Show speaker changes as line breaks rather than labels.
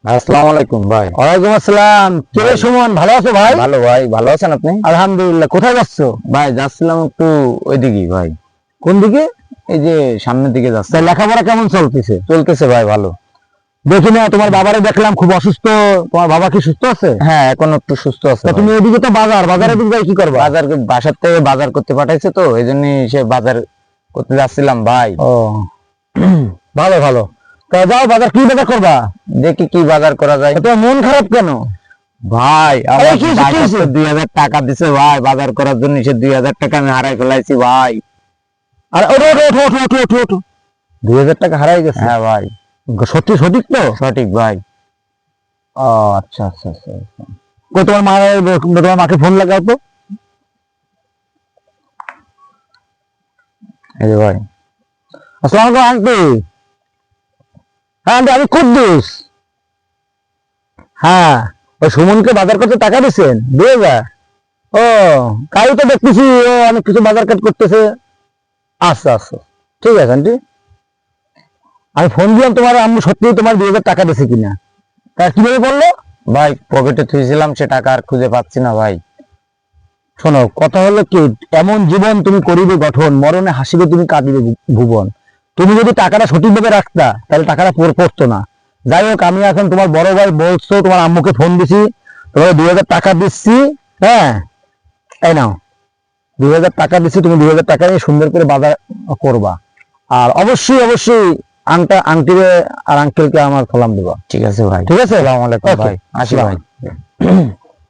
আসসালামু আলাইকুম ভাই।
ওয়ালাইকুম আসসালাম। কে
ভাই।
সুমন, ভালো আছো ভাই?
ভালো ভাই, ভালো আছেন আপনি?
আলহামদুলিল্লাহ। কোথায় যাচ্ছ?
ভাই যাচ্ছিলাম একটু ওইদিকেই ভাই,
কোন দিকে?
এই যে সামনের দিকে যাচ্ছে।
তা লেখাপড়া কেমন চলতেছে?
চলতেছে ভাই ভালো।
দেখি না, তোমার বাবারে দেখলাম খুব অসুস্থ। তোমার বাবা কি সুস্থ আছে?
হ্যাঁ এখন একটু সুস্থ আছে
তা
ভাই।
তুমি এদিকে তো বাজারের দিকে যাই কি করবা?
বাজার বাসার থেকে বাজার করতে পাঠাইছে তো এই জন্য সে বাজার করতে যাচ্ছিলাম ভাই।
ও ভালো ভালো। তা যাও, কি বাজার করবা?
দেখি কি বাজার করা যায়।
তোমার মন খারাপ কেন?
ভাই আমার
এই কি হয়েছে, কি
বাসার
হয়েছে?
তো 2000 টাকা দিছে ভাই বাজার করার জন্য, সে 2000 টাকা আমি হারাই ফেলাইছি ভাই।
আর ওঠো ওঠো ওঠো ওঠো ওঠো ওঠো ওঠো। 2000 টাকা হারাই গেছে?
হ্যাঁ ভাই
সত্যি সঠিক তো?
সঠিক ভাই।
ও আচ্ছা আচ্ছা আচ্ছা আচ্ছা। কই তোমার মাকে ফোন লাগাও তো।
এই যে ভাই।
আসসালামু আলাইকুম আন্টি। হ্যাঁ আন্টি, আমি কুদ্দুস। হ্যাঁ, ওই সুমনকে বাজার করতে টাকা দিচ্ছেন 2000? ও, তাই তো দেখতেছি ও অনেক কিছু বাজার কাট করতেছে। আচ্ছা আচ্ছা, ঠিক আছে আন্টি। আমি ফোন দিলাম তোমার আম্মু সত্যি তোমার 2000 টাকা দিছে কিনা। তা কিভাবে বললো?
ভাই পকেটে থুইছিলাম, সে টাকা আর খুঁজে পাচ্ছি না ভাই।
শোনো, কথা হলো কি, এমন জীবন তুমি করিবে গঠন, মরণে হাসিবে তুমি কাঁদিবে ভুবন। তুমি যদি টাকাটা সঠিকভাবে রাখতা তাহলে টাকাটা পড়তো না। যাই হোক, আমি এখন তোমার বড় ভাই বলছো, তোমার আম্মুকে ফোন দিছি, তোমার 2000 টাকা দিচ্ছি। হ্যাঁ, এই নাও 2000 টাকা দিচ্ছি, তুমি 2000 টাকা নিয়ে সুন্দর করে বাজার করবা। আর অবশ্যই অবশ্যই আংটিরে আর আঙ্কেলকে আমার সালাম দেবা।
ঠিক আছে ভাই।
ঠিক আছে?
আসসালামু আলাইকুম
Okay.
ভাই, আসি
আসসালাম।
ভাই।